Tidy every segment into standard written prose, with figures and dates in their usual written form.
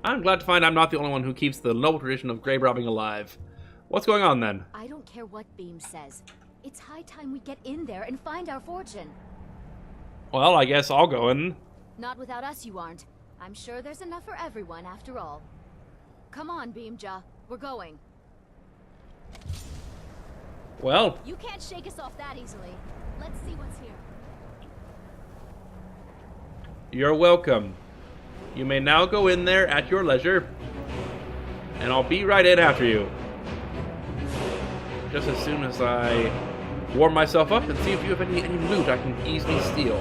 I'm glad to find I'm not the only one who keeps the noble tradition of grave robbing alive. What's going on then? I don't care what Beam says. It's high time we get in there and find our fortune. Well, I guess I'll go in. Not without us, you aren't. I'm sure there's enough for everyone, after all. Come on, Beamja. We're going. Well, You can't shake us off that easily. Let's see what's here. you're welcome. You may now go in there at your leisure, and I'll be right in after you. Just as soon as I warm myself up and see if you have any loot I can easily steal.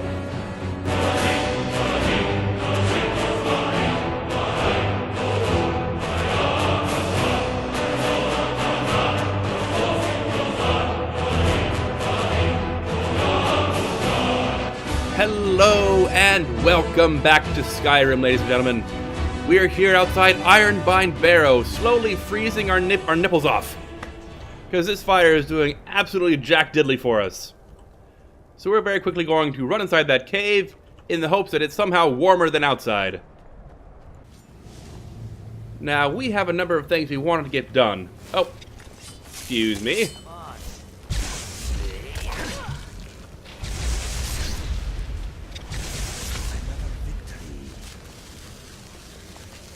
Hello and welcome back to Skyrim, ladies and gentlemen. We are here outside Ironbind Barrow, slowly freezing our nipples off. Because this fire is doing absolutely jack diddly for us. So we're very quickly going to run inside that cave in the hopes that it's somehow warmer than outside. Now, we have a number of things we wanted to get done. Oh, excuse me.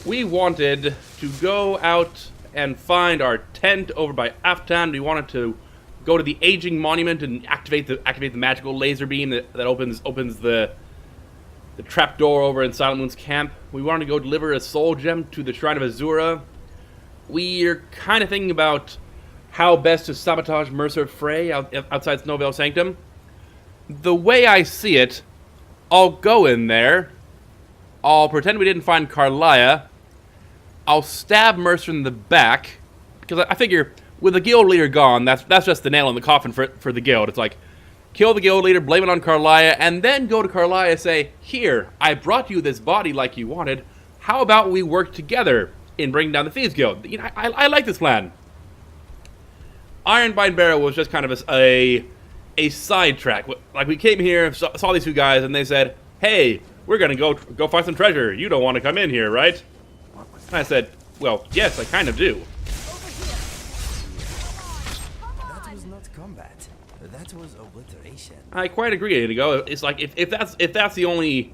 We wanted to go out and find our tent over by Aftan. We wanted to go to the aging monument and activate the magical laser beam that opens the trapdoor over in Silent Moon's camp. We wanted to go deliver a soul gem to the Shrine of Azura. We're kind of thinking about how best to sabotage Mercer Frey outside Snowveil Sanctum. The way I see it, I'll go in there. I'll pretend we didn't find Karliah. I'll stab Mercer in the back, because I figure with the guild leader gone, that's just the nail in the coffin for the guild. It's like, kill the guild leader, blame it on Karliah, and then go to Karliah and say, here, I brought you this body like you wanted. How about we work together in bringing down the Thieves Guild? You know, I like this plan. Ironbind Barrow was just kind of a sidetrack. Like, we came here, saw these two guys, and they said, hey, we're gonna go find some treasure. You don't want to come in here, right? And I said, well, yes, I kind of do. That was not combat. That was obliteration. I quite agree, Indigo. It's like if that's the only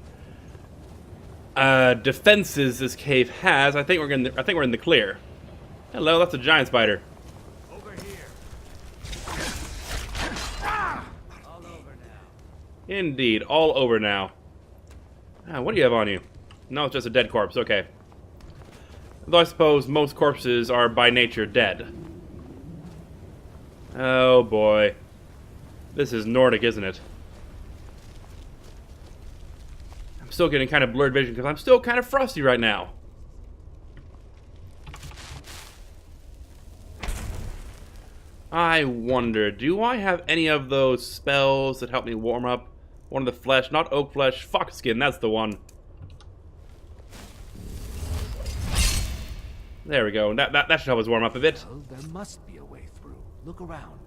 defenses this cave has, I think we're in the clear. Hello, that's a giant spider. Over here. All over now. Indeed, all over now. What do you have on you? No, it's just a dead corpse. Okay. Though I suppose most corpses are by nature dead. Oh boy. This is Nordic, isn't it? I'm still getting kind of blurred vision because I'm still kind of frosty right now. I wonder, do I have any of those spells that help me warm up? One of the flesh, not oak flesh, fox skin, that's the one. There we go. That should help us warm up a bit. Well, there must be a way through. Look around.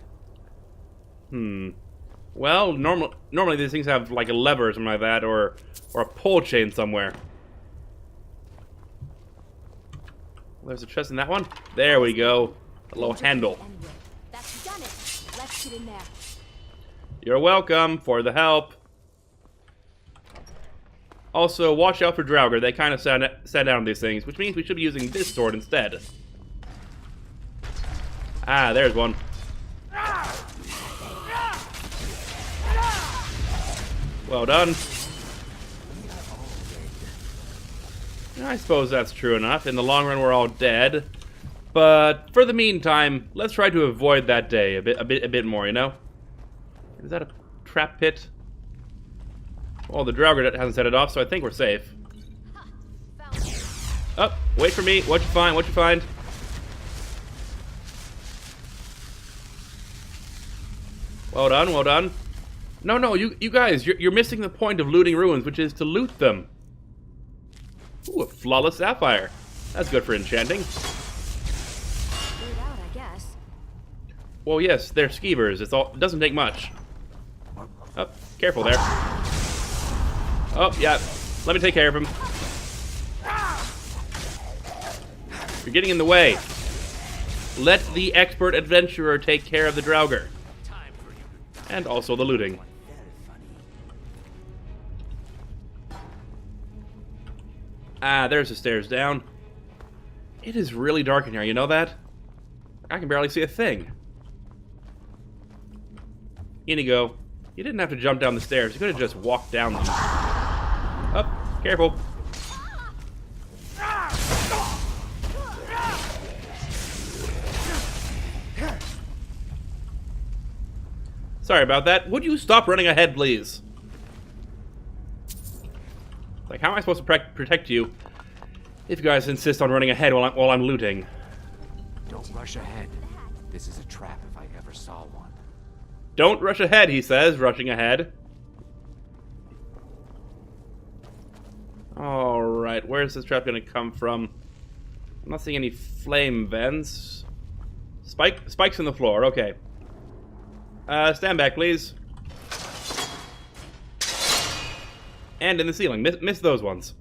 Well, normally these things have like a lever or something like that, or a pole chain somewhere. There's a chest in that one. There we go. A little handle. That's done it. Let's get in there. You're welcome for the help. Also, watch out for Draugr. They kind of sat down these things, which means we should be using this sword instead. Ah, there's one. Well done. I suppose that's true enough. In the long run, we're all dead. But for the meantime, let's try to avoid that day a bit more. You know? Is that a trap pit? Well, the Draugr hasn't set it off, so I think we're safe. Oh, wait for me. What'd you find? What'd you find? Well done, well done. No, you guys, you're missing the point of looting ruins, which is to loot them. Ooh, a flawless sapphire. That's good for enchanting. Cleared out, I guess. Well, yes, they're skeevers. It doesn't take much. Oh, careful there. Oh, yeah. Let me take care of him. You're getting in the way. Let the expert adventurer take care of the Draugr. And also the looting. Ah, there's the stairs down. It is really dark in here, you know that? I can barely see a thing. Inigo, you didn't have to jump down the stairs. You could have just walked down them. Oh, careful. Sorry about that. Would you stop running ahead, please? Like, how am I supposed to protect you if you guys insist on running ahead while I'm looting? Don't rush ahead. This is a trap if I ever saw one. Don't rush ahead, he says, rushing ahead. Alright, where's this trap gonna come from? I'm not seeing any flame vents. Spikes in the floor, okay. Stand back, please. And in the ceiling. Miss those ones.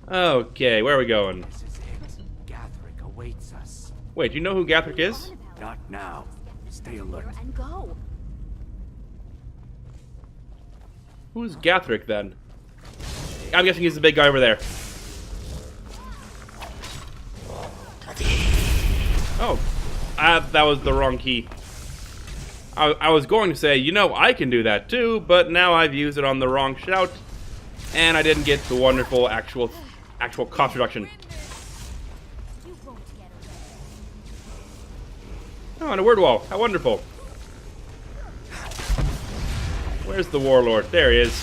Okay, where are we going? This is it. Gathric awaits us. Wait, do you know who Gathric is? Not now. Stay alert. And go. Who's Gathric, then? I'm guessing he's the big guy over there. Oh, that was the wrong key. I was going to say, you know, I can do that too, but now I've used it on the wrong shout, and I didn't get the wonderful actual cost reduction. Oh, and a word wall. How wonderful. Where's the warlord? There he is.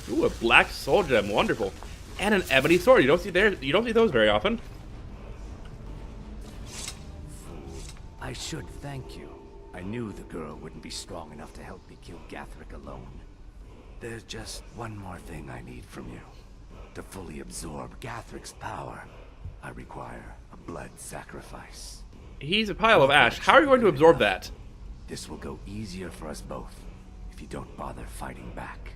Ooh, a black soul gem. Wonderful. And an ebony sword. You don't see those very often. I should thank you. I knew the girl wouldn't be strong enough to help me kill Gathric alone. There's just one more thing I need from you. To fully absorb Gathric's power, I require a blood sacrifice. He's a pile of ash. How are you going to absorb that? This will go easier for us both if you don't bother fighting back.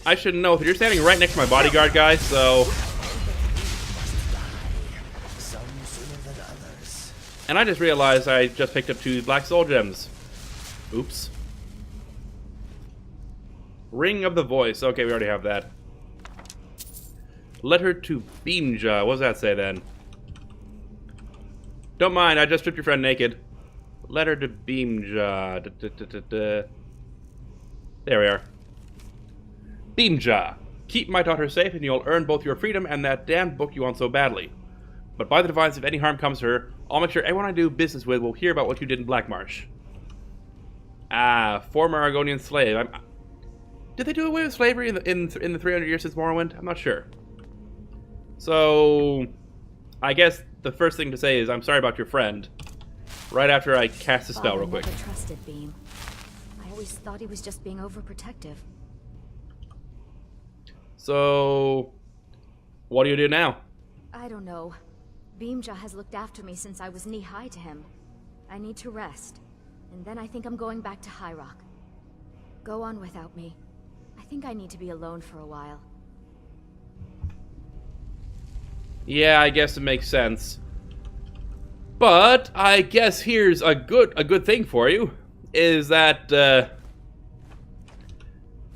I should know. You're standing right next to my bodyguard guy, so... Some sooner than others. And I just realized I just picked up 2 black soul gems. Oops. Ring of the Voice. Okay, we already have that. Letter to Beamja. What does that say then? Don't mind, I just stripped your friend naked. Letter to Beamja. There we are. Beamja. Keep my daughter safe and you'll earn both your freedom and that damned book you want so badly. But by the Divines, if any harm comes to her, I'll make sure everyone I do business with will hear about what you did in Blackmarsh. Ah, former Argonian slave. Did they do away with slavery in the 300 years since Morrowind? I'm not sure. So, I guess the first thing to say is I'm sorry about your friend. Right after I cast a spell real quick. I never trusted Beam. I always thought he was just being overprotective. So, what do you do now? I don't know. Beamja has looked after me since I was knee-high to him. I need to rest. And then I think I'm going back to High Rock. Go on without me. I think I need to be alone for a while. Yeah, I guess it makes sense. But I guess here's a good thing for you, is that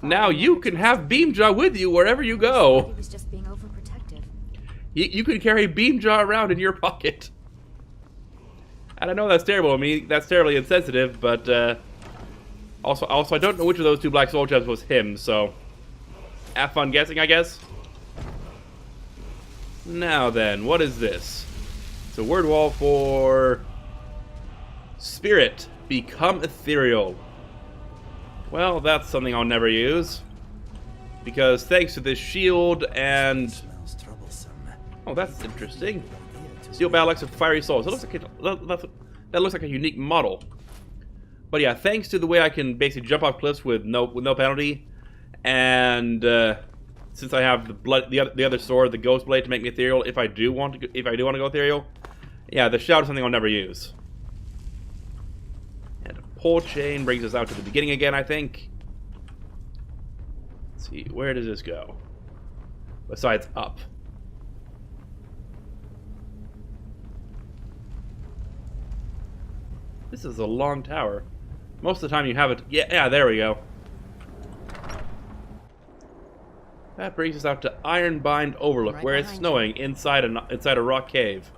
now you can have Beamja with you wherever you go. He was just being overprotective. You can carry Beamja around in your pocket. And I know that's terrible. I mean, that's terribly insensitive, but also I don't know which of those 2 black soul gems was him, so have fun guessing, I guess. Now then, what is this? It's a word wall for Spirit. Become ethereal. Well, that's something I'll never use. Because thanks to this shield and... Smells troublesome. Oh, that's interesting. Steel battle axe of fiery souls. It looks like that looks like a unique model. But yeah, thanks to the way I can basically jump off cliffs with no penalty, and since I have the other sword, the Ghost Blade, to make me ethereal, if I do want to go ethereal, yeah, the shout is something I'll never use. And a pole chain brings us out to the beginning again, I think. Let's see, where does this go? Besides up. This is a long tower. Most of the time you have it... Yeah, there we go. That brings us out to Ironbind Overlook, Right where it's behind snowing inside a rock cave.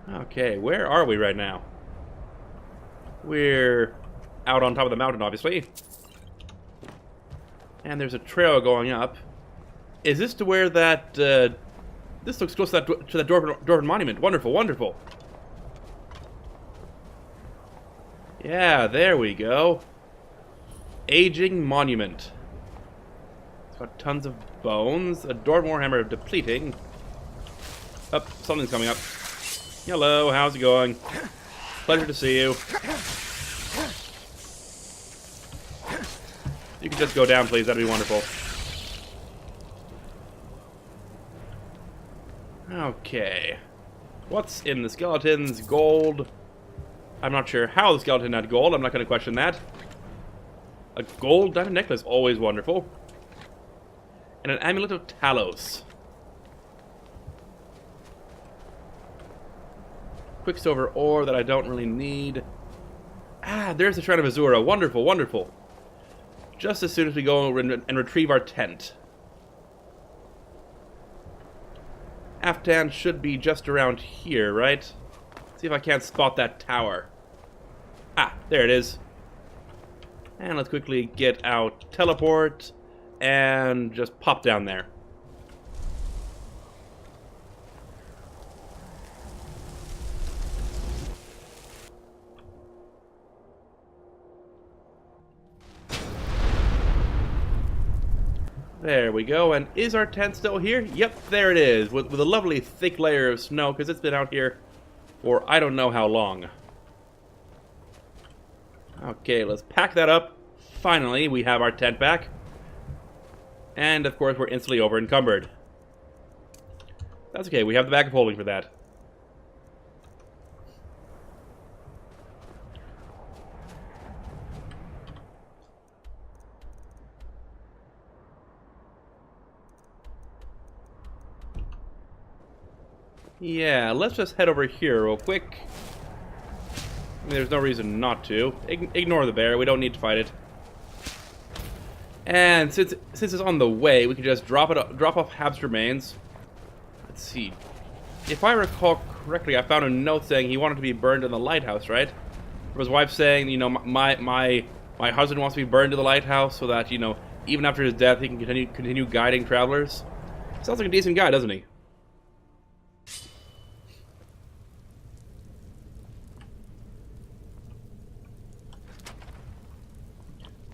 Okay, where are we right now? We're out on top of the mountain, obviously. And there's a trail going up. Is this to where that... this looks close to that Dwarven monument. Wonderful, wonderful. Yeah, there we go. Aging monument. It's got tons of bones. A Dwarven warhammer depleting. Oh, something's coming up. Hello, how's it going? Pleasure to see you. You can just go down, please. That'd be wonderful. Okay. What's in the skeletons? Gold. I'm not sure how the skeleton had gold. I'm not going to question that. A gold diamond necklace. Always wonderful. And an amulet of Talos. Quicksilver ore that I don't really need. Ah, there's the Shrine of Azura. Wonderful, wonderful. Just as soon as we go and retrieve our tent. Aftan should be just around here, right? See if I can't spot that tower. Ah, there it is. And let's quickly get out teleport and just pop down there. There we go, and is our tent still here? Yep, there it is, with a lovely thick layer of snow, because it's been out here for I don't know how long. Okay, let's pack that up. Finally, we have our tent back. And, of course, we're instantly over-encumbered. That's okay, we have the bag of holding for that. Yeah, let's just head over here real quick. I mean, there's no reason not to. Ignore the bear, we don't need to fight it. And since it's on the way, we can just drop off Hab's remains. Let's see. If I recall correctly, I found a note saying he wanted to be burned in the lighthouse, right? Or his wife saying, you know, my husband wants to be burned in the lighthouse so that, you know, even after his death, he can continue guiding travelers. Sounds like a decent guy, doesn't he?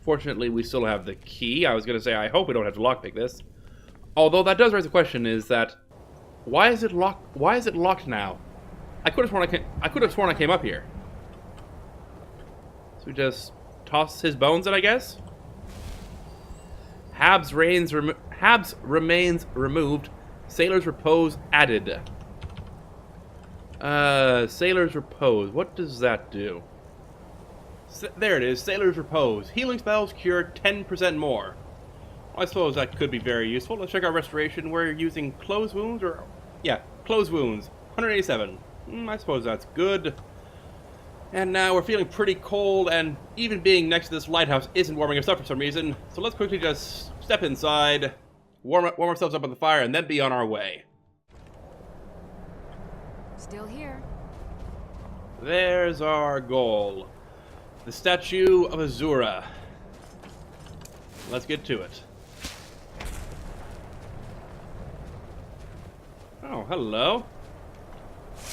Fortunately, we still have the key. I was going to say, I hope we don't have to lockpick this. Although that does raise a question: is that why is it locked? Why is it locked now? I could have sworn I came up here. So we just toss his bones in, I guess. Hab's remains removed. Sailor's repose added. Sailor's repose. What does that do? There it is, Sailor's Repose. Healing spells cure 10% more. Well, I suppose that could be very useful. Let's check our restoration. We're using closed wounds, or... yeah, closed wounds. 187. I suppose that's good. And now we're feeling pretty cold, and even being next to this lighthouse isn't warming us up for some reason. So let's quickly just step inside, warm ourselves up on the fire, and then be on our way. Still here. There's our goal. The statue of Azura. Let's get to it. Oh, hello.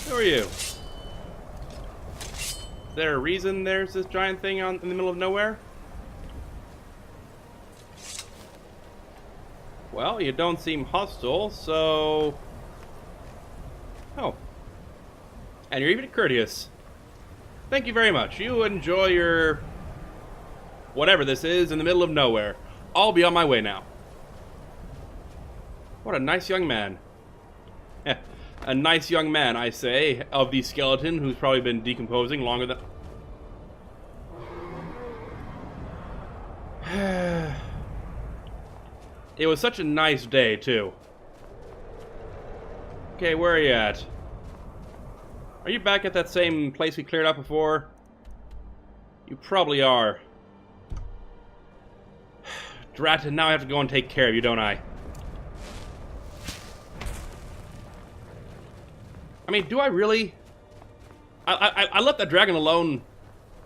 Who are you? Is there a reason there's this giant thing in the middle of nowhere? Well, you don't seem hostile, so... oh. And you're even courteous. Thank you very much. You enjoy your... whatever this is in the middle of nowhere. I'll be on my way now. What a nice young man. A nice young man, I say, of the skeleton who's probably been decomposing longer than... It was such a nice day, too. Okay, where are you at? Are you back at that same place we cleared out before? You probably are. Drat, and now I have to go and take care of you, don't I? I mean, do I really? I left that dragon alone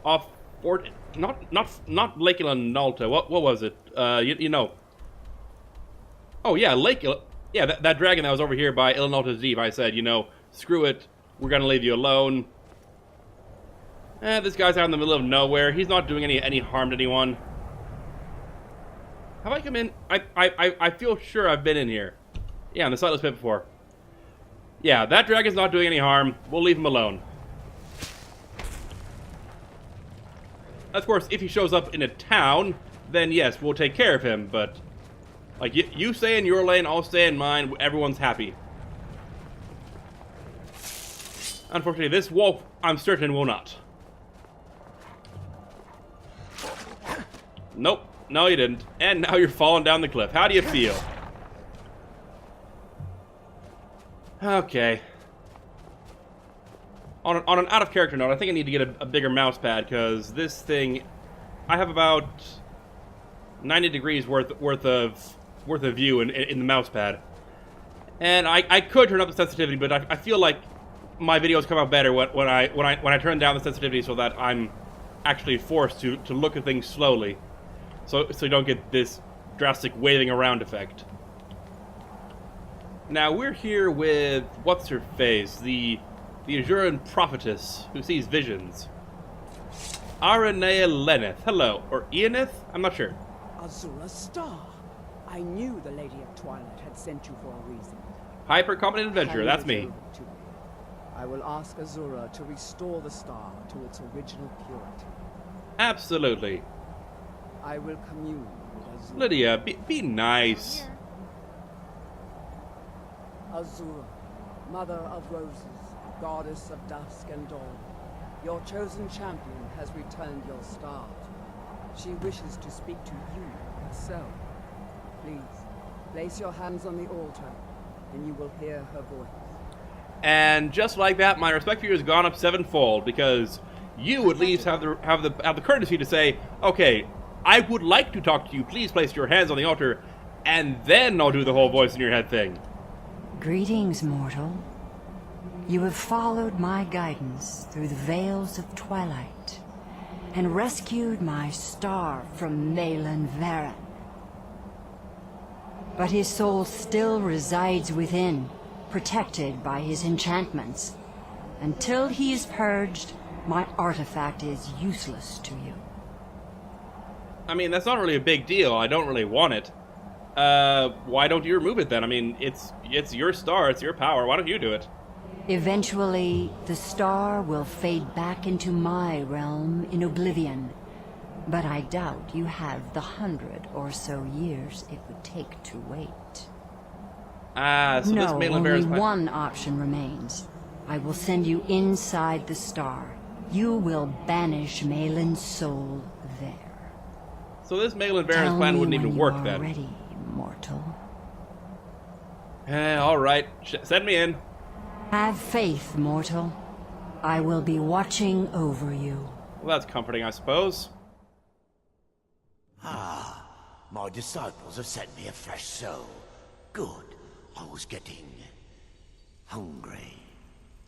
off Fort... Not Lake Ilanalta. What was it? You know. Oh, yeah, yeah, that dragon that was over here by Ilanalta's Eve. I said, you know, screw it. We're gonna leave you alone. This guy's out in the middle of nowhere. He's not doing any harm to anyone. Have I come in? I feel sure I've been in here. Yeah, in the Sightless Pit before. Yeah, that dragon's not doing any harm. We'll leave him alone. Of course, if he shows up in a town, then yes, we'll take care of him, but... Like, you stay in your lane, I'll stay in mine, everyone's happy. Unfortunately, this wolf, I'm certain, will not. Nope. No, you didn't. And now you're falling down the cliff. How do you feel? Okay. On an out-of-character note, I think I need to get a bigger mouse pad, because this thing... I have about 90 degrees worth of view in the mouse pad. And I could turn up the sensitivity, but I feel like my videos come out better when I turn down the sensitivity so that I'm actually forced to look at things slowly. So you don't get this drastic waving around effect. Now we're here with what's her face, the Azuran prophetess who sees visions. Aranea Leneth. Hello, or Ianeth? I'm not sure. Azura Star. I knew the Lady of Twilight had sent you for a reason. Hyper competent adventurer. That's me. I will ask Azura to restore the star to its original purity. Absolutely. I will commune with Azura. Lydia, be nice. Azura, Mother of Roses, Goddess of Dusk and Dawn, your chosen champion has returned your star. She wishes to speak to you herself. Please, place your hands on the altar, and you will hear her voice. And just like that, my respect for you has gone up sevenfold, because you at least have the courtesy to say, okay, I would like to talk to you. Please place your hands on the altar, and then I'll do the whole voice in your head thing. Greetings, mortal. You have followed my guidance through the veils of twilight and rescued my star from Malin Varen. But his soul still resides within, protected by his enchantments. Until he is purged, my artifact is useless to you. I mean, that's not really a big deal. I don't really want it. Why don't you remove it then? I mean, it's your star, it's your power. Why don't you do it? Eventually, the star will fade back into my realm in oblivion. But I doubt you have the 100 or so years it would take to wait. So no, this Malin only Varen's one option remains. I will send you inside the star. You will banish Malin's soul there. So this Malin Varen's plan wouldn't even work then. Tell me when you are ready, mortal. All right, send me in. Have faith, mortal. I will be watching over you. Well, that's comforting, I suppose. Ah, my disciples have sent me a fresh soul. Good. I was getting hungry.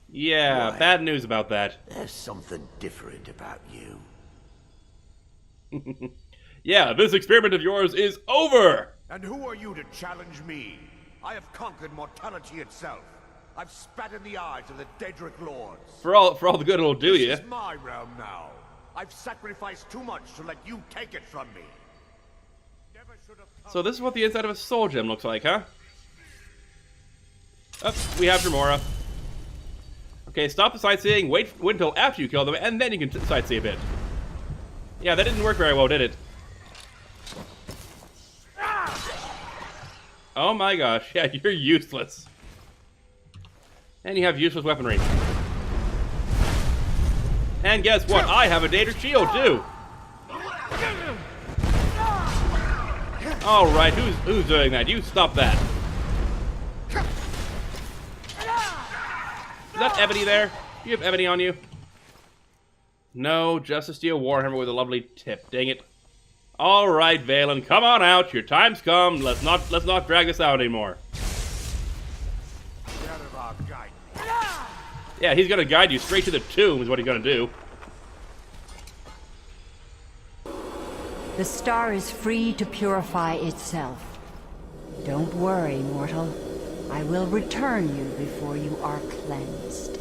Yeah, Why? Bad news about that. There's something different about you. Yeah, this experiment of yours is over! And who are you to challenge me? I have conquered mortality itself. I've spat in the eyes of the Daedric Lords. For all the good it'll do you. This is my realm now. I've sacrificed too much to let you take it from me. Never should have come. So this is what the inside of a soul gem looks like, huh? Oh, we have Dremora. Okay, stop the sightseeing, wait until after you kill them, and then you can sightsee a bit. Yeah, that didn't work very well, did it? Oh my gosh, yeah, you're useless. And you have useless weaponry. And guess what? I have a Daedric shield, too! Alright, who's doing that? You stop that. Is that ebony there? Do you have ebony on you? No, just a steel warhammer with a lovely tip. Dang it. Alright, Valen, come on out. Your time's come. Let's not drag this out anymore. Yeah, he's gonna guide you straight to the tomb is what he's gonna do. The star is free to purify itself. Don't worry, mortal. I will return you before you are cleansed.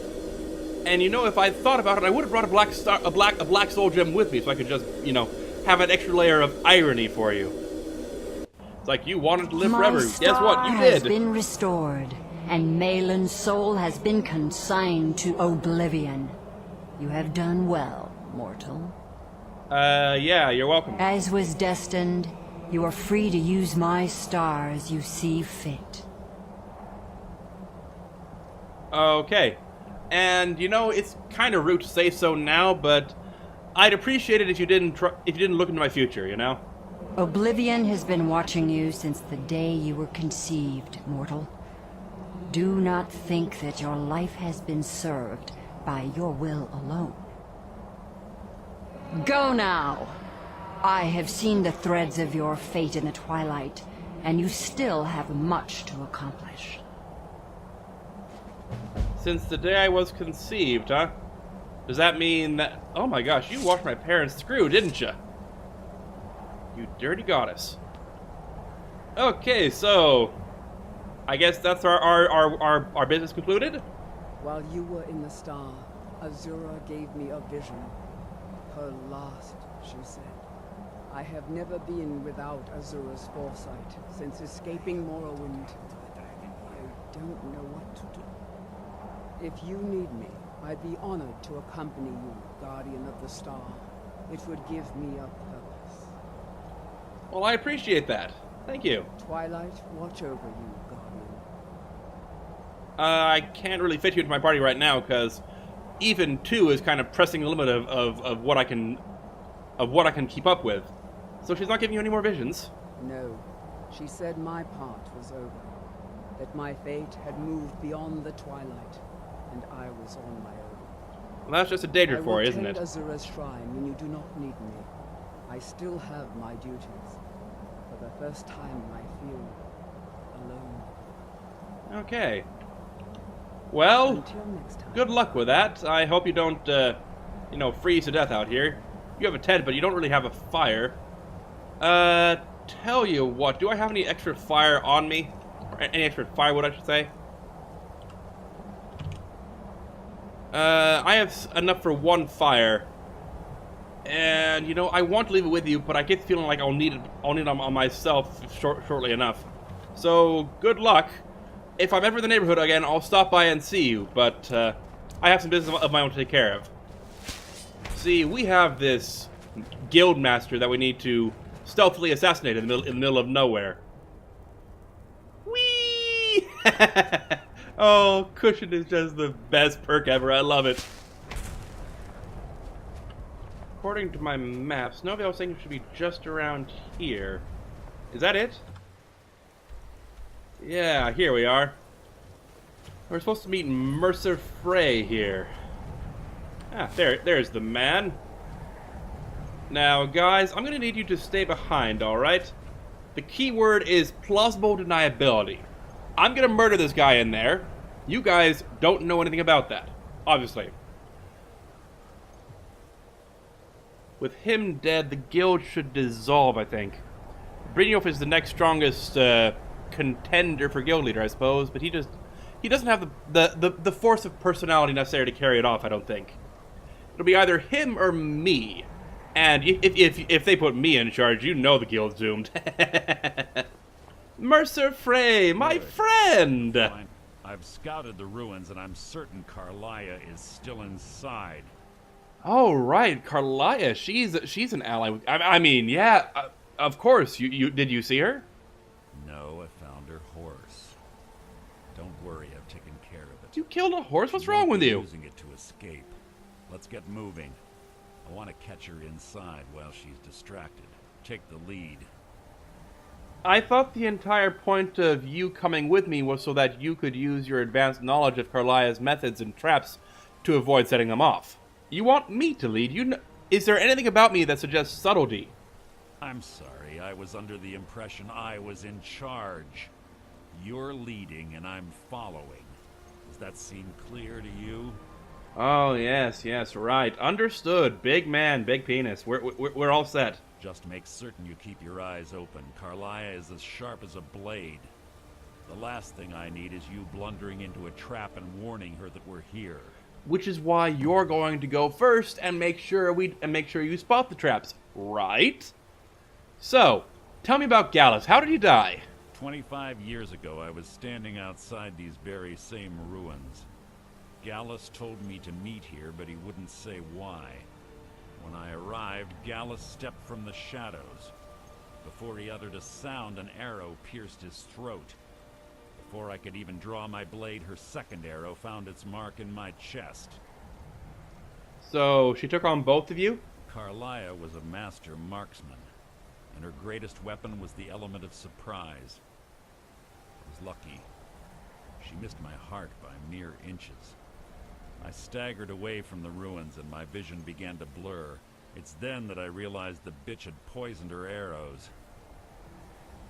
And you know, if I thought about it, I would have brought a black soul gem with me, so I could just, you know, have an extra layer of irony for you. It's like you wanted to live forever. Guess what? You did. Has been restored, and Malin's soul has been consigned to oblivion. You have done well, mortal. Yeah, you're welcome. As was destined, you are free to use my star as you see fit. Okay. And you know, it's kind of rude to say so now, but I'd appreciate it if you didn't look into my future, you know? Oblivion has been watching you since the day you were conceived, mortal. Do not think that your life has been served by your will alone. Go now! I have seen the threads of your fate in the twilight, and you still have much to accomplish. Since the day I was conceived, huh? Does that mean that... Oh my gosh, you washed my parents' screw, didn't you? You dirty goddess. Okay, so... I guess that's our business concluded? While you were in the star, Azura gave me a vision. Her last, she said. I have never been without Azura's foresight since escaping Morrowind. I don't know what to do. If you need me, I'd be honored to accompany you, Guardian of the Star. It would give me a purpose. Well, I appreciate that. Thank you. Twilight, watch over you, Guardian. I can't really fit you into my party right now, because even 2 is kind of pressing the limit of what I can keep up with. So she's not giving you any more visions. No. She said my part was over. That my fate had moved beyond the twilight, and I was on my own. Well, that's just a Daedric for you, isn't it? I will tend Azura's shrine when you do not need me. I still have my duties. For the first time, I feel alone. Okay. Well, Until next time. good luck with that. I hope you don't, you know, freeze to death out here. You have a tent, but you don't really have a fire. Tell you what, do I have any extra fire on me? Or any extra firewood, I should say? I have enough for 1 fire. And, you know, I want to leave it with you, but I get the feeling like I'll need it on myself shortly enough. So, good luck. If I'm ever in the neighborhood again, I'll stop by and see you, but I have some business of my own to take care of. See, we have this guild master that we need to stealthily assassinate in the middle of nowhere. Whee! Oh, cushion is just the best perk ever. I love it. According to my maps, nobody was saying it should be just around here. Is that it? Yeah, here we are. We're supposed to meet Mercer Frey here. Ah, there's the man. Now, guys, I'm gonna need you to stay behind, alright? The key word is plausible deniability. I'm gonna murder this guy in there. You guys don't know anything about that, obviously. With him dead, the guild should dissolve, I think. Brynjolf is the next strongest contender for guild leader, I suppose, but he doesn't have the force of personality necessary to carry it off, I don't think. It'll be either him or me. And if they put me in charge, you know the guild's doomed. Mercer Frey, my friend! Fine. I've scouted the ruins, and I'm certain Karliah is still inside. Oh, right, Karliah. She's an ally. I mean, yeah, of course. Did you see her? No, I found her horse. Don't worry, I've taken care of it. You killed a horse? What's She wrong won't with be you? Using it to escape. Let's get moving. I want to catch her inside while she's distracted. Take the lead. I thought the entire point of you coming with me was so that you could use your advanced knowledge of Karliah's methods and traps to avoid setting them off. You want me to lead? Is there anything about me that suggests subtlety? I'm sorry, I was under the impression I was in charge. You're leading and I'm following. Does that seem clear to you? Oh, yes, right. Understood. Big man, big penis. We're all set. Just make certain you keep your eyes open. Karliah is as sharp as a blade. The last thing I need is you blundering into a trap and warning her that we're here. Which is why you're going to go first and make sure you spot the traps, right? So, tell me about Gallus. How did he die? 25 years ago, I was standing outside these very same ruins. Gallus told me to meet here, but he wouldn't say why. When I arrived, Gallus stepped from the shadows. Before he uttered a sound, an arrow pierced his throat. Before I could even draw my blade, her second arrow found its mark in my chest. So, she took on both of you? Karliah was a master marksman, and her greatest weapon was the element of surprise. I was lucky. She missed my heart by mere inches. I staggered away from the ruins and my vision began to blur. It's then that I realized the bitch had poisoned her arrows.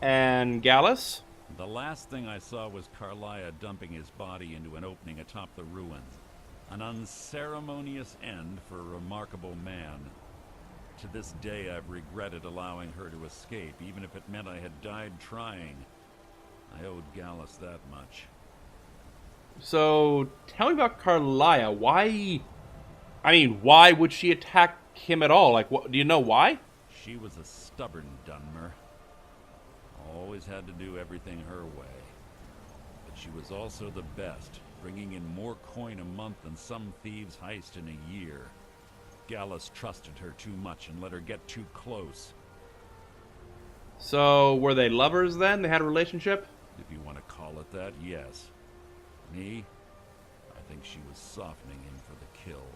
And Gallus? The last thing I saw was Karliah dumping his body into an opening atop the ruins. An unceremonious end for a remarkable man. To this day I've regretted allowing her to escape, even if it meant I had died trying. I owed Gallus that much. So, tell me about Karliah. Why would she attack him at all? Like, do you know why? She was a stubborn Dunmer. Always had to do everything her way. But she was also the best, bringing in more coin a month than some thieves heist in a year. Gallus trusted her too much and let her get too close. So, were they lovers then? They had a relationship? If you want to call it that, yes. Me? I think she was softening him for the kill.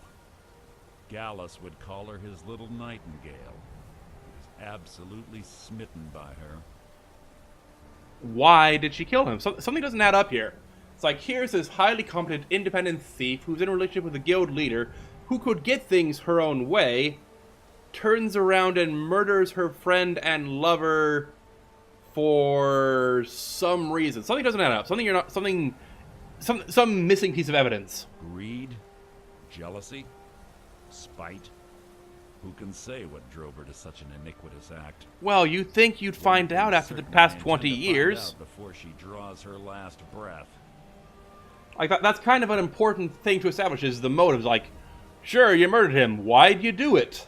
Gallus would call her his little nightingale. He was absolutely smitten by her. Why did she kill him? Something doesn't add up here. It's like, here's this highly competent, independent thief who's in a relationship with a guild leader who could get things her own way, turns around and murders her friend and lover for some reason. Something doesn't add up. Some missing piece of evidence. Greed? Jealousy? Spite? Who can say what drove her to such an iniquitous act? Well, you'd think you'd find out after the past 20 years. Before she draws her last breath. Like, that's kind of an important thing to establish, is the motives. Like, sure, you murdered him. Why'd you do it?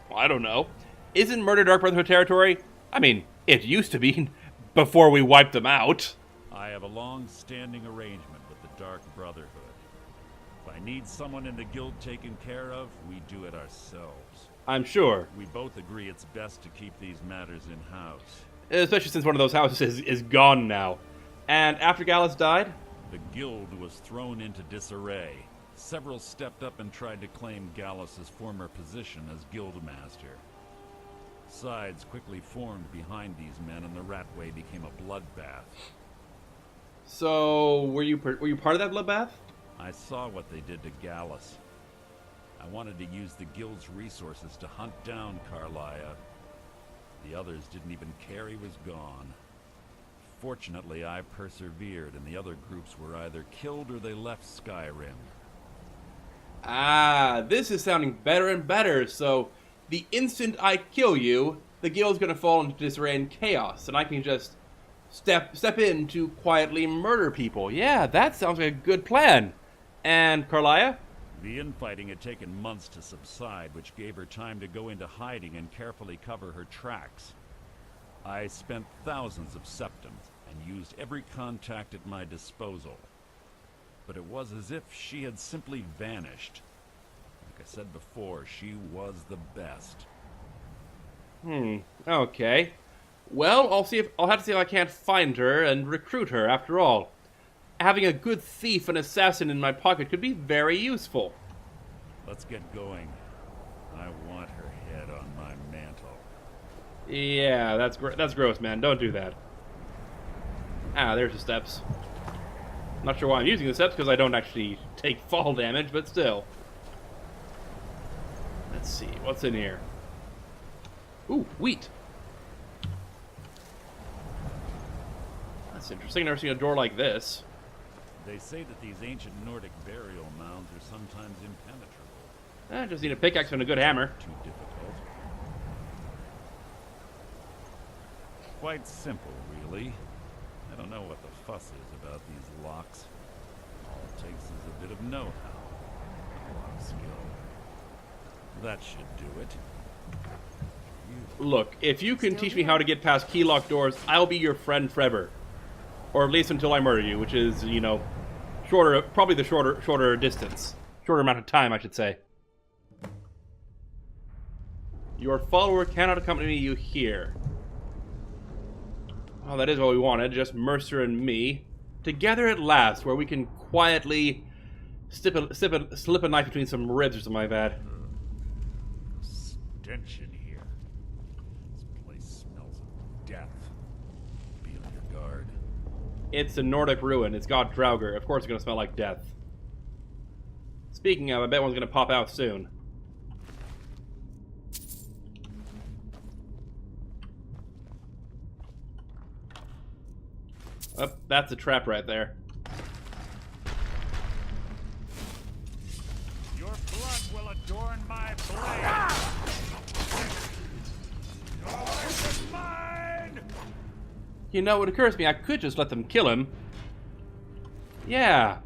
Well, I don't know. Isn't murder Dark Brotherhood territory? I mean, it used to be before we wiped them out. I have a long-standing arrangement with the Dark Brotherhood. If I need someone in the guild taken care of, we do it ourselves. I'm sure. We both agree it's best to keep these matters in-house. Especially since one of those houses is gone now. And after Gallus died? The guild was thrown into disarray. Several stepped up and tried to claim Gallus's former position as guildmaster. Sides quickly formed behind these men and the Ratway became a bloodbath. So, were you part of that bloodbath? I saw what they did to Gallus. I wanted to use the guild's resources to hunt down Karliah. The others didn't even care he was gone. Fortunately, I persevered, and the other groups were either killed or they left Skyrim. Ah, this is sounding better and better. So, the instant I kill you, the guild's gonna fall into disarray and chaos, and I can just step in to quietly murder people. Yeah, that sounds like a good plan. And Karliah? The infighting had taken months to subside, which gave her time to go into hiding and carefully cover her tracks. I spent thousands of septims and used every contact at my disposal. But it was as if she had simply vanished. Like I said before, she was the best. Okay. Well, I'll have to see if I can't find her and recruit her after all. Having a good thief and assassin in my pocket could be very useful. Let's get going. I want her head on my mantle. Yeah, that's gross, man. Don't do that. Ah, there's the steps. Not sure why I'm using the steps, because I don't actually take fall damage, but still. Let's see, what's in here? Ooh, wheat. That's interesting. I've never seen a door like this. They say that these ancient Nordic burial mounds are sometimes impenetrable. I just need a pickaxe and a good hammer. Too difficult. Quite simple, really. I don't know what the fuss is about these locks. All it takes is a bit of know-how. A lot of skill. That should do it. Look, if you can teach me how to get past key lock doors, I'll be your friend forever. Or at least until I murder you, which is, you know, shorter, probably the shorter distance. Shorter amount of time, I should say. Your follower cannot accompany you here. Oh, that is what we wanted, just Mercer and me. Together at last, where we can quietly slip a knife between some ribs or something like that. Stench in here. This place smells of death. Be on your guard. It's a Nordic ruin. It's got Draugr. Of course it's going to smell like death. Speaking of, I bet one's going to pop out soon. Oh, that's a trap right there. Your blood will adorn my blade. Your life is mine. You know, it occurs to me I could just let them kill him. Yeah.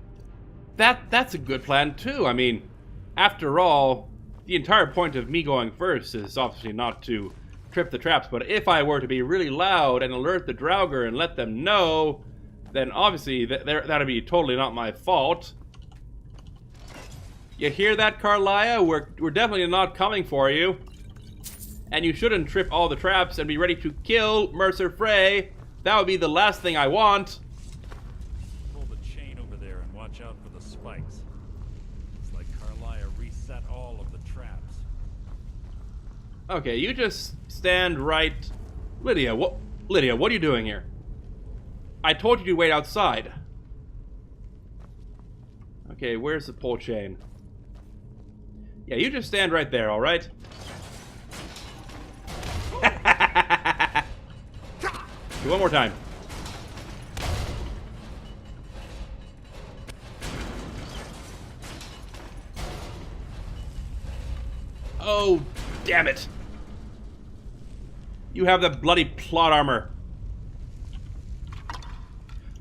That's a good plan too. I mean, after all, the entire point of me going first is obviously not to trip the traps, but if I were to be really loud and alert the Draugr and let them know, then obviously that'd be totally not my fault. You hear that, Karliah? We're definitely not coming for you. And you shouldn't trip all the traps and be ready to kill Mercer Frey. That would be the last thing I want. Pull the chain over there and watch out for the spikes. It's like Karliah reset all of the traps. Okay, you just stand right... Lydia, what are you doing here? I told you to wait outside. Okay, where's the pull chain? Yeah, you just stand right there, alright? One more time. Oh, damn it. You have that bloody plot armor.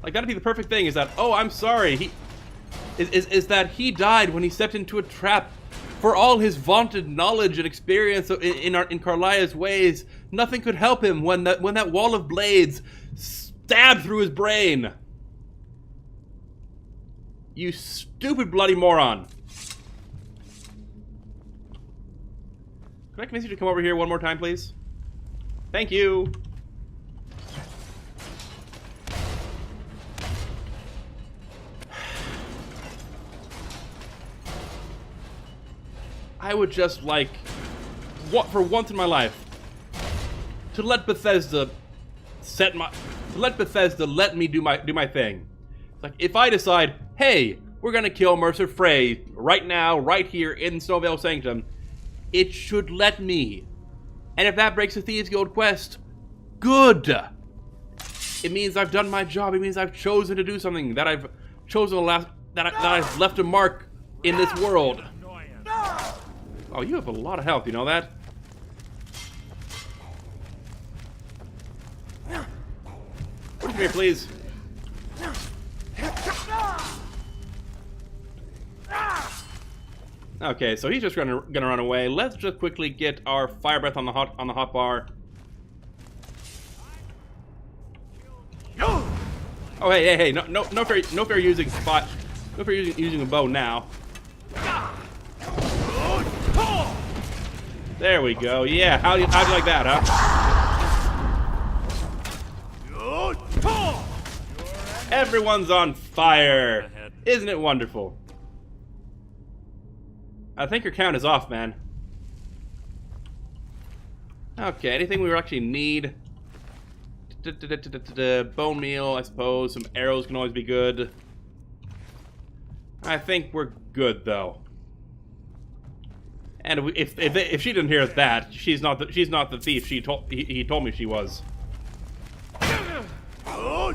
Like, that'd be the perfect thing, is that, oh, I'm sorry, is that he died when he stepped into a trap. For all his vaunted knowledge and experience in Karliah's ways, nothing could help him when that wall of blades stabbed through his brain. You stupid bloody moron. Can I convince you to come over here one more time, please? Thank you. I would just like, for once in my life, to let Bethesda let me do my thing. Like, if I decide, hey, we're gonna kill Mercer Frey right now, right here in Snowvale Sanctum, it should let me. And if that breaks the Thieves Guild quest, good. It means I've done my job. It means I've chosen to do something, that I've chosen that I've left a mark in this world. Oh, you have a lot of health, you know that? Come here, please. Okay, so he's just gonna run away. Let's just quickly get our fire breath on the hot bar. Oh, hey! No fair using spot. No fair using a bow now. There we go. Yeah, how'd you like that, huh? Everyone's on fire. Isn't it wonderful? I think your count is off, man. Okay, anything we actually need? Bone meal, I suppose. Some arrows can always be good. I think we're good, though. And if she didn't hear that, she's not the thief he told me she was. So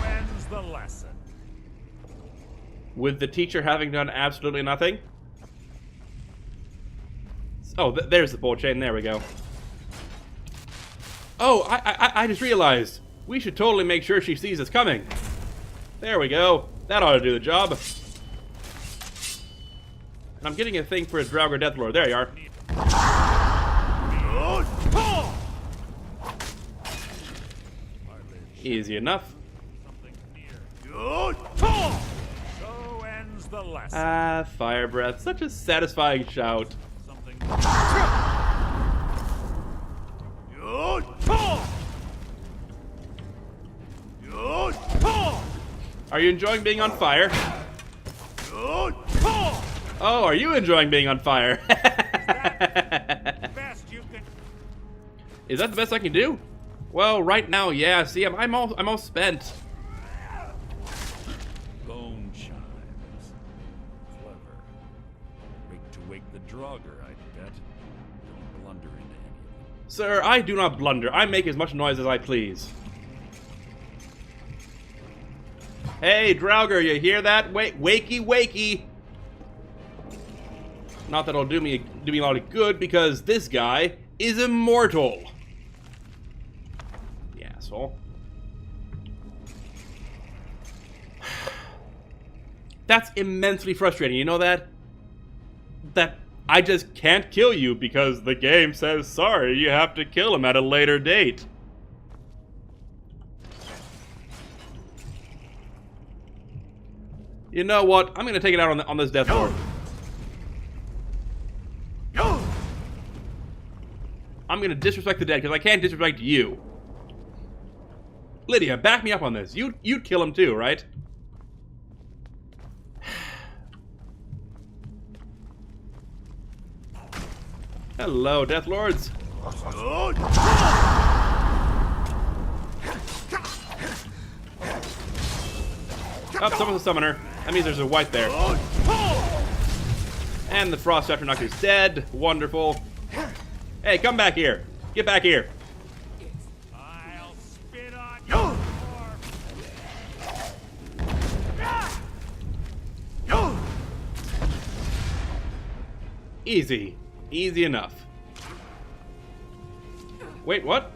ends the lesson. With the teacher having done absolutely nothing? Oh, there's the pull chain. There we go. Oh, I just realized. We should totally make sure she sees us coming. There we go. That ought to do the job. And I'm getting a thing for a Draugr Deathlord. There you are. Easy enough. So ends the lesson. Ah, fire breath. Such a satisfying shout. Are you enjoying being on fire? Oh, are you enjoying being on fire? Is that the best I can do? Well, right now, yeah. See, I'm all spent. Bone chimes. Clever. To wake the Draugr, I bet. Don't blunder into any of them. Sir, I do not blunder. I make as much noise as I please. Hey, Draugr, you hear that? Wait, wakey, wakey. Not that it'll do me a lot of good, because this guy is immortal. The asshole. That's immensely frustrating, you know that? That I just can't kill you because the game says, sorry, you have to kill him at a later date. You know what? I'm gonna take it out on this Death Lord. I'm gonna disrespect the dead because I can't disrespect you. Lydia, back me up on this. You'd kill him too, right? Hello, Death Lords. Oh, someone's a summoner. That means there's a wipe there. And the Frost Afternock is dead. Wonderful. Hey, come back here. Get back here. I'll spit on your corpse. Easy. Easy enough. Wait, what?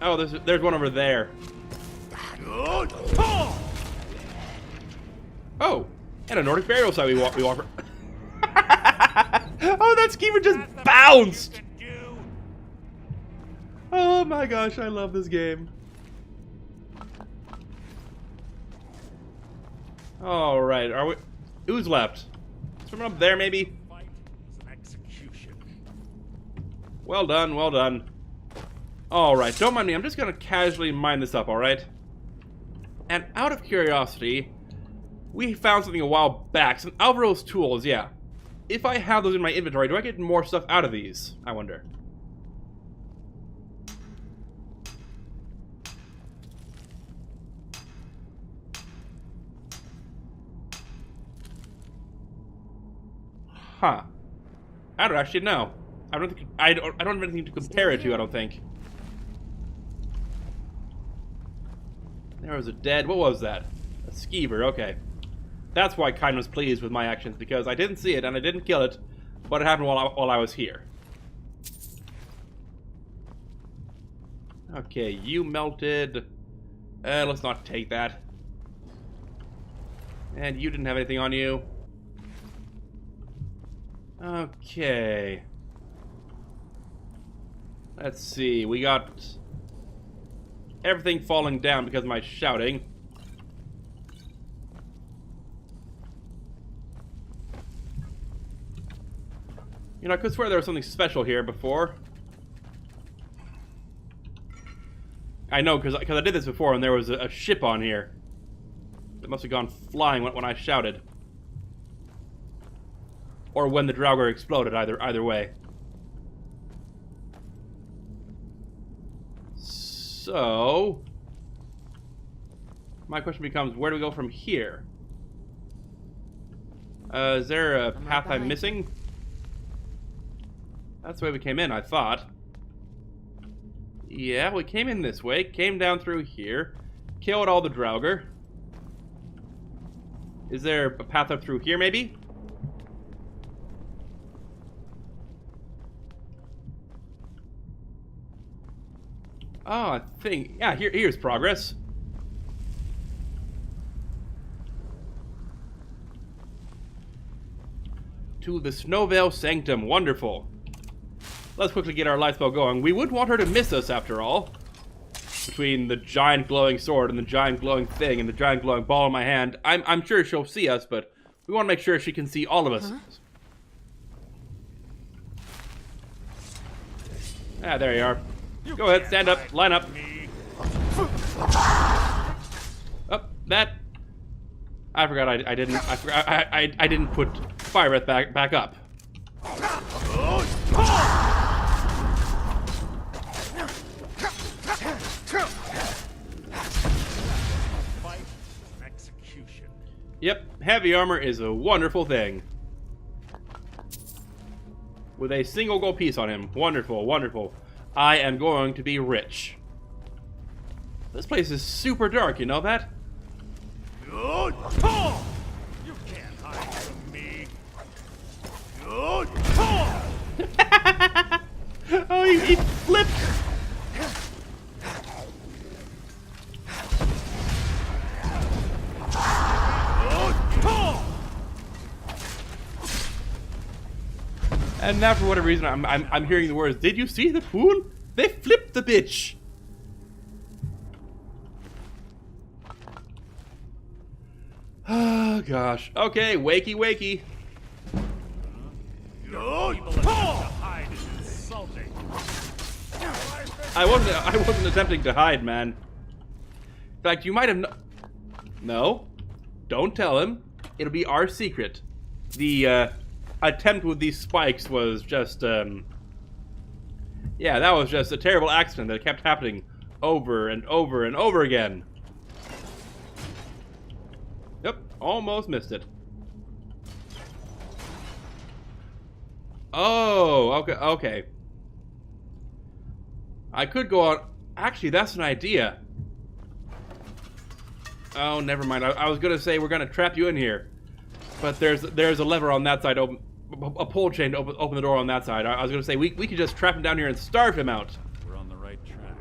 Oh, there's one over there. Oh, and a Nordic burial site we offer. Oh, that Skeever just bounced! Oh my gosh, I love this game. Alright, are we... Who's left? Someone up there, maybe? Well done, well done. Alright, don't mind me, I'm just gonna casually mine this up, alright? And out of curiosity, we found something a while back, some Alvaro's tools, yeah. If I have those in my inventory, do I get more stuff out of these? I wonder. Huh. I don't actually know. I don't have anything to compare it to, I don't think. There was a dead... What was that? A Skeever, okay. That's why Kine was pleased with my actions, because I didn't see it and I didn't kill it, but it happened while I was here. Okay, you melted. Let's not take that. And you didn't have anything on you. Okay. Let's see, we got everything falling down because of my shouting. You know, I could swear there was something special here before. I know, because I did this before and there was a ship on here. That must have gone flying when I shouted. or when the Draugr exploded. Either way. So, my question becomes, where do we go from here? Is there a path I'm missing? That's the way we came in, I thought. Yeah, we came in this way, came down through here, killed all the Draugr. Is there a path up through here, maybe? Oh, I think... Yeah, here's progress. To the Snowveil Sanctum. Wonderful. Let's quickly get our light spell going. We would want her to miss us, after all. Between the giant glowing sword and the giant glowing thing and the giant glowing ball in my hand. I'm sure she'll see us, but we want to make sure she can see all of us. Ah, there you are. Go ahead, stand up, line up. Oh, that... I forgot I didn't... I didn't put fire breath back up. Execution. Yep, heavy armor is a wonderful thing. With a single gold piece on him. Wonderful, wonderful. I am going to be rich. This place is super dark, you know that? You can't hide from me. Oh, he flipped! And now, for whatever reason, I'm hearing the words, "Did you see the fool? They flipped the bitch!" Oh, gosh. Okay, wakey, wakey. I wasn't attempting to hide, man. In fact, you might have No. Don't tell him. It'll be our secret. The, attempt with these spikes was just, yeah, that was just a terrible accident that kept happening over and over and over again. Yep, almost missed it. Oh, okay. I could go on... Actually, that's an idea. Oh, never mind. I was gonna say we're gonna trap you in here. But there's a lever on that side, a pull chain to open the door on that side. I was gonna say we could just trap him down here and starve him out. We're on the right track.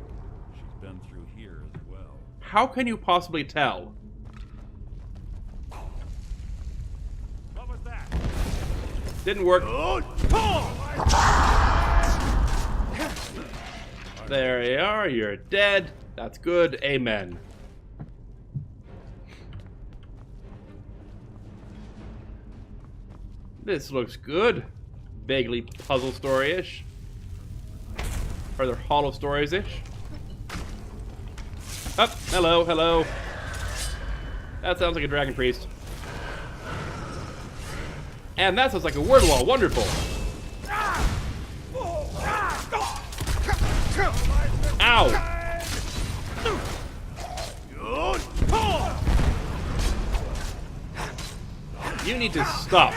She's been through here as well. How can you possibly tell? What was that? Didn't work. There you are. You're dead. That's good. Amen. This looks good. Vaguely puzzle story-ish. Or they're hollow stories-ish. Oh, hello, hello. That sounds like a dragon priest. And that sounds like a word wall. Wonderful. Ow. You need to stop.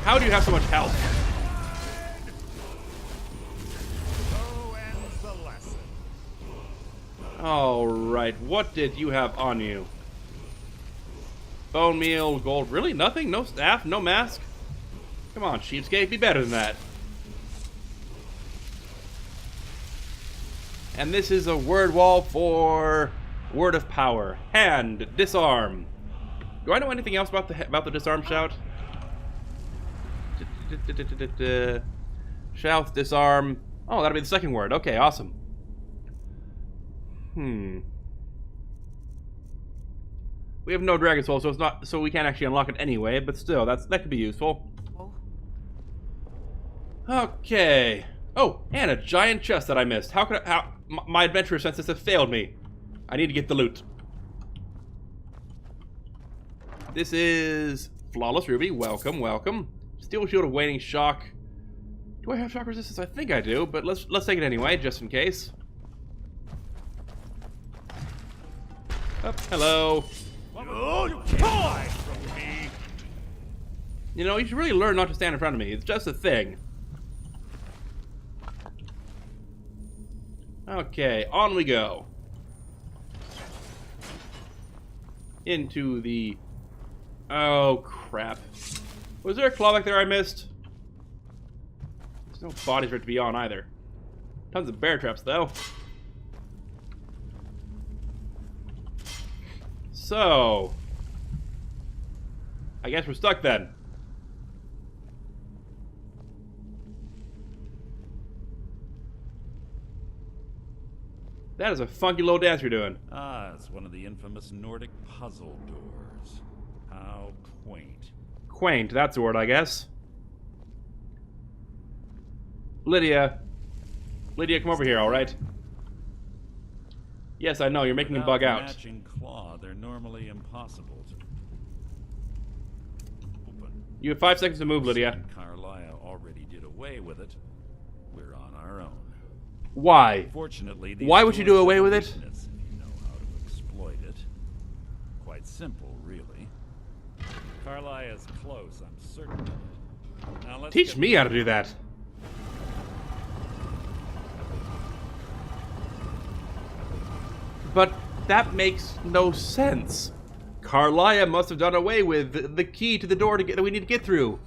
How do you have so much health? Alright, what did you have on you? Bone meal, gold, really? Nothing? No staff? No mask? Come on, cheapskate, be better than that. And this is a word wall for word of power. Hand, disarm. Do I know anything else about the disarm shout? Shout, disarm. Oh, that'll be the second word. Okay, awesome. We have no dragon soul, so it's not, so we can't actually unlock it anyway. But still, that could be useful. Okay. Oh, and a giant chest that I missed. How my adventurous senses have failed me. I need to get the loot. This is Flawless Ruby. Welcome, welcome. Steel Shield of Waning Shock. Do I have shock resistance? I think I do, but let's take it anyway, just in case. Oh, hello. You know, you should really learn not to stand in front of me. It's just a thing. Okay, on we go. Into the... Oh, crap. Was there a claw back there I missed? There's no bodies for it to be on either. Tons of bear traps, though. So... I guess we're stuck then. That is a funky little dance you're doing. Ah, it's one of the infamous Nordic puzzle doors. How quaint. Quaint, that's the word, I guess. Lydia. Lydia, come over here, alright? Yes, I know, you're making him bug out. Without matching claw, they're normally impossible to open. You have 5 seconds to move, Lydia. And Karliah already did away with it. We're on our own. Why? Fortunately, these Why would you do doors away have a with it? weakness if you know how to exploit it. Quite simple, really. Karliah is close, I'm certain of it. Now let's Teach get me how to do that. But that makes no sense. Karliah must have done away with the key to the door that we need to get through.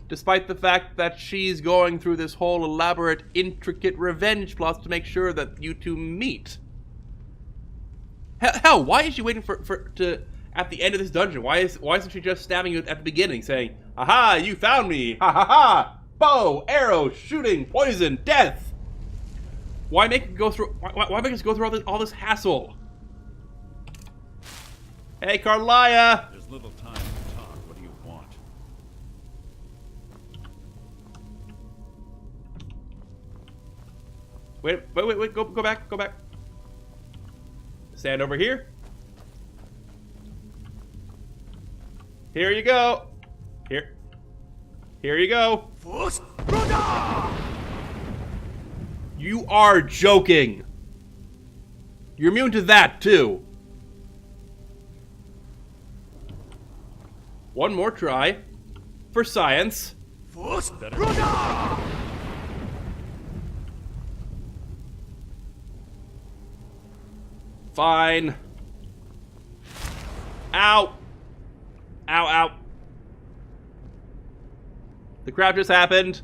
Despite the fact that she's going through this whole elaborate, intricate revenge plot to make sure that you two meet. Hell, why is she waiting to at the end of this dungeon? Why isn't she just stabbing you at the beginning, saying, "Aha, you found me! Ha ha ha! Bow, arrow, shooting, poison, death!" Why make it go through? Why make us go through all this hassle? Hey, Karliah! There's little time to talk. What do you want? Wait, go back. Stand over here. Here you go. Here you go. You are joking. You're immune to that, too. One more try. For science. Fine. Ow. Ow. The crap just happened.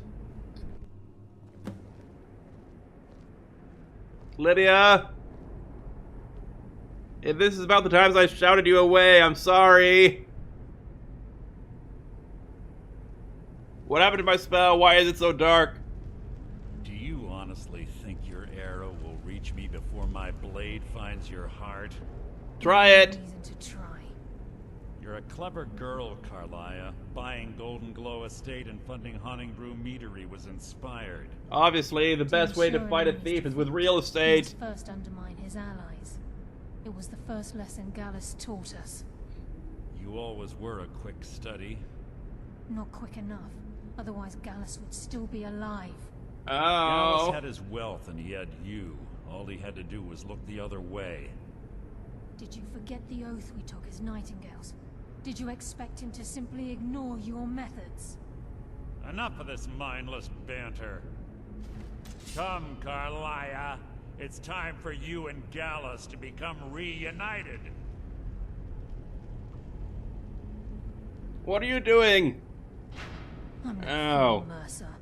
Lydia. If this is about the times I shouted you away, I'm sorry. What happened to my spell? Why is it so dark? Do you honestly think your arrow will reach me before my blade finds your heart? Try it. Reason to try. You're a clever girl, Karliah. Buying Golden Glow Estate and funding Honningbrew Meadery was inspired. Obviously, the best way to fight a thief is with real estate. He must first undermine his allies. It was the first lesson Gallus taught us. You always were a quick study. Not quick enough. Otherwise Gallus would still be alive. Oh. Gallus had his wealth and he had you. All he had to do was look the other way. Did you forget the oath we took as Nightingales? Did you expect him to simply ignore your methods? Enough of this mindless banter. Come, Karliah. It's time for you and Gallus to become reunited. What are you doing? I'm no Ow. fool, Mercer.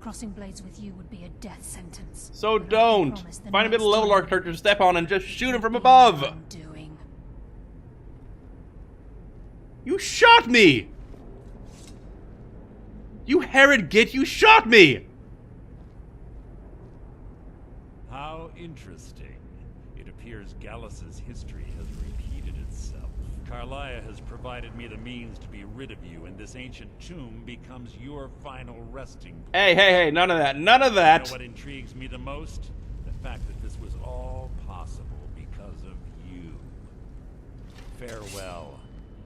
Crossing blades with you would be a death sentence. So But I can don't. promise the Find a middle next level time architect to step on and just shoot him from will be above. your undoing. You shot me! You Herod git, you shot me! How interesting. It appears Gallus's history has repeated itself. Karliah has provided me the means to be rid of you, and this ancient tomb becomes your final resting place. Hey, none of that, none of You know that! what intrigues me the most? The fact that this was all possible because of you. Farewell,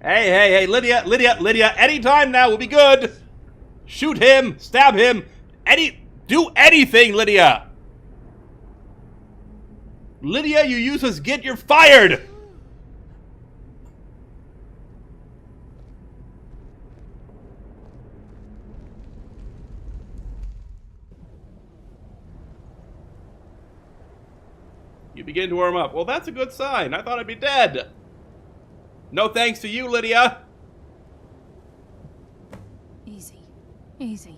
Hey, Lydia, anytime now will be good. Shoot him, stab him, do anything, Lydia. Lydia, you useless git, you're fired. You begin to warm up. Well, that's a good sign. I thought I'd be dead. No thanks to you, Lydia. Easy. Easy.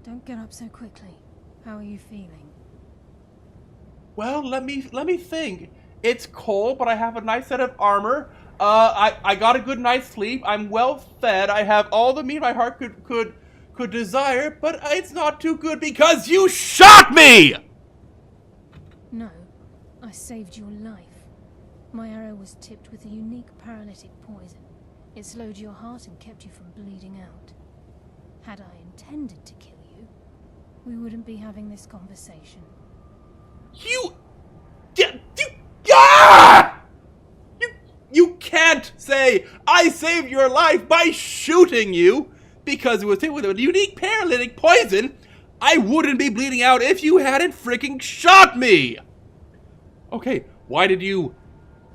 Don't get up so quickly. How are you feeling? Well, let me think. It's cold, but I have a nice set of armor. I got a good night's sleep. I'm well fed. I have all the meat my heart could desire, but it's not too good because you shot me! No. I saved your life. My arrow was tipped with a unique paralytic poison. It slowed your heart and kept you from bleeding out. Had I intended to kill you, we wouldn't be having this conversation. You can't say I saved your life by shooting you because it was hit with a unique paralytic poison. I wouldn't be bleeding out if you hadn't freaking shot me. Okay, why did you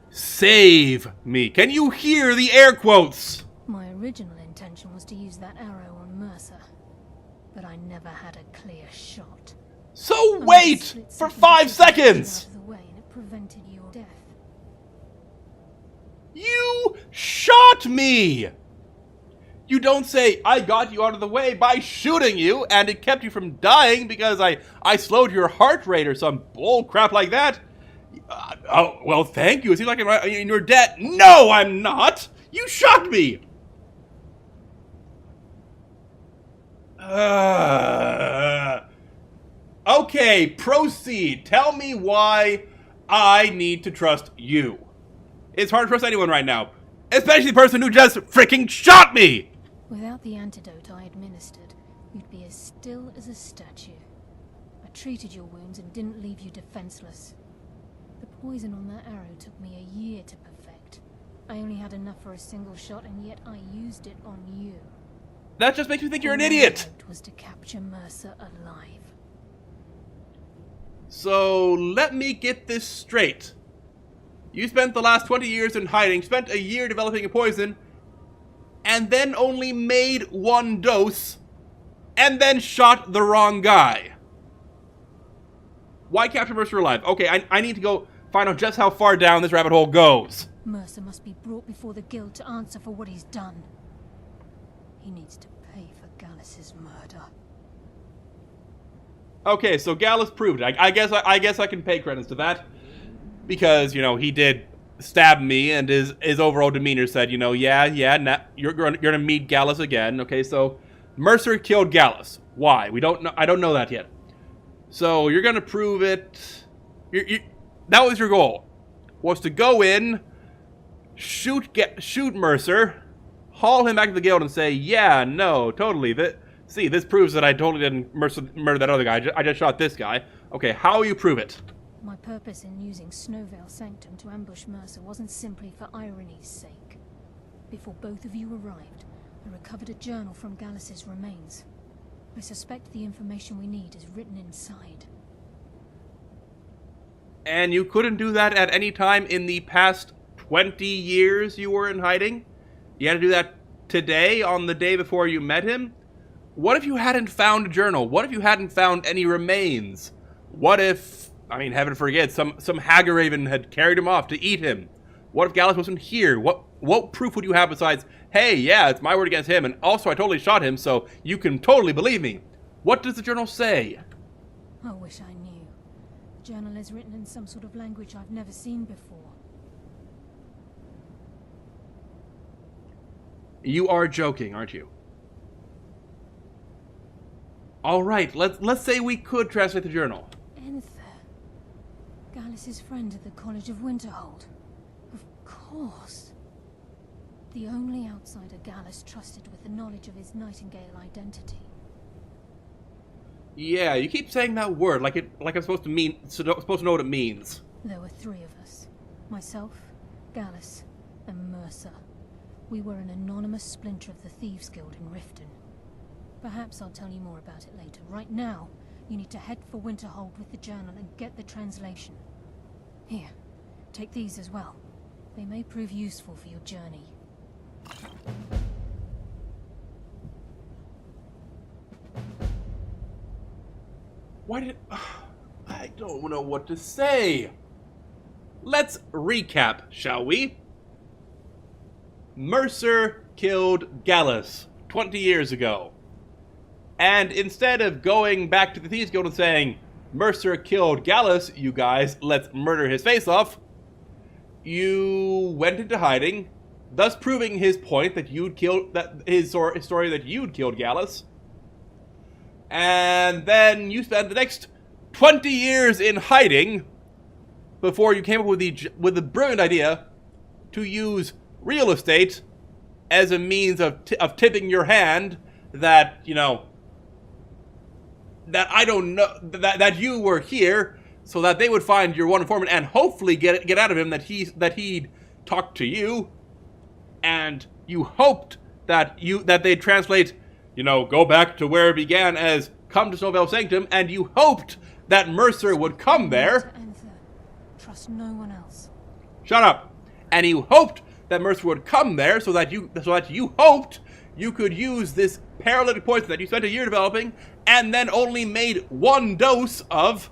save me? Can you hear the air quotes? My original intention was to use that arrow on Mercer, but I never had a clear shot. So wait for 5 seconds! Out of the way and it prevented your death. You shot me! You don't say, I got you out of the way by shooting you, and it kept you from dying because I slowed your heart rate or some bull crap like that. Oh, well, thank you. It seems like in your debt. No, I'm not! You shot me! Okay, proceed. Tell me why I need to trust you. It's hard to trust anyone right now. Especially the person who just freaking shot me! Without the antidote I administered, you'd be as still as a statue. I treated your wounds and didn't leave you defenseless. The poison on that arrow took me a year to perfect. I only had enough for a single shot, and yet I used it on you. That just makes me think you're an idiot! The was to capture Mercer alive. So, let me get this straight. You spent the last 20 years in hiding, spent a year developing a poison, and then only made 1 dose, and then shot the wrong guy. Why capture Mercer alive? Okay, I need to go find out just how far down this rabbit hole goes. Mercer must be brought before the guild to answer for what he's done. He needs to pay for Gallus's murder. Okay, so Gallus proved it. I guess I can pay credits to that. Because, you know, he did stab me, and his overall demeanor said, you know, you're gonna meet Gallus again. Okay, so Mercer killed Gallus. Why? I don't know that yet. So you're gonna prove it. That was your goal. Was to go in, shoot Mercer, haul him back to the guild, and say, yeah, no, totally. This proves that I totally didn't murder that other guy. I just shot this guy. Okay, how will you prove it? My purpose in using Snowvale Sanctum to ambush Mercer wasn't simply for irony's sake. Before both of you arrived, I recovered a journal from Gallus's remains. I suspect the information we need is written inside. And you couldn't do that at any time in the past 20 years you were in hiding? You had to do that today, on the day before you met him? What if you hadn't found a journal? What if you hadn't found any remains? What if, I mean, heaven forbid, some Haggaraven had carried him off to eat him? What if Gallus wasn't here? What proof would you have besides, hey, yeah, it's my word against him, and also I totally shot him, so you can totally believe me? What does the journal say? I wish I knew. The journal is written in some sort of language I've never seen before. You are joking, aren't you? All right, let's say we could translate the journal. Enther. Gallus's friend at the College of Winterhold. Of course. The only outsider Gallus trusted with the knowledge of his Nightingale identity. Yeah, you keep saying that word like I'm supposed to know what it means. There were 3 of us. Myself, Gallus, and Mercer. We were an anonymous splinter of the Thieves Guild in Riften. Perhaps I'll tell you more about it later. Right now, you need to head for Winterhold with the journal and get the translation. Here, take these as well. They may prove useful for your journey. Why did... I don't know what to say. Let's recap, shall we? Mercer killed Gallus 20 years ago. And instead of going back to the Thieves Guild and saying, Mercer killed Gallus, you guys, let's murder his face off, you went into hiding, thus proving his point that you'd killed, his story that you'd killed Gallus. And then you spent the next 20 years in hiding before you came up with the brilliant idea to use real estate as a means of tipping your hand that, you know, that I don't know, that you were here so that they would find your one informant and hopefully get out of him that he'd talked to you, and you hoped that they'd translate, you know, go back to where it began as come to Snowvale Sanctum, and you hoped that Mercer would come there. Trust no one else. Shut up. And you hoped that Mercer would come there so that you hoped you could use this paralytic poison that you spent a year developing and then only made 1 dose of,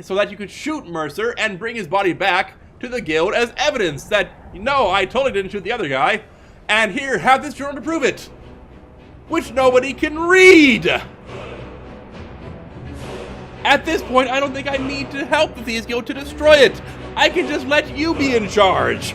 so that you could shoot Mercer and bring his body back to the guild as evidence that, no, I totally didn't shoot the other guy, and here, have this journal to prove it, which nobody can read. At this point, I don't think I need to help the Thieves Guild to destroy it. I can just let you be in charge.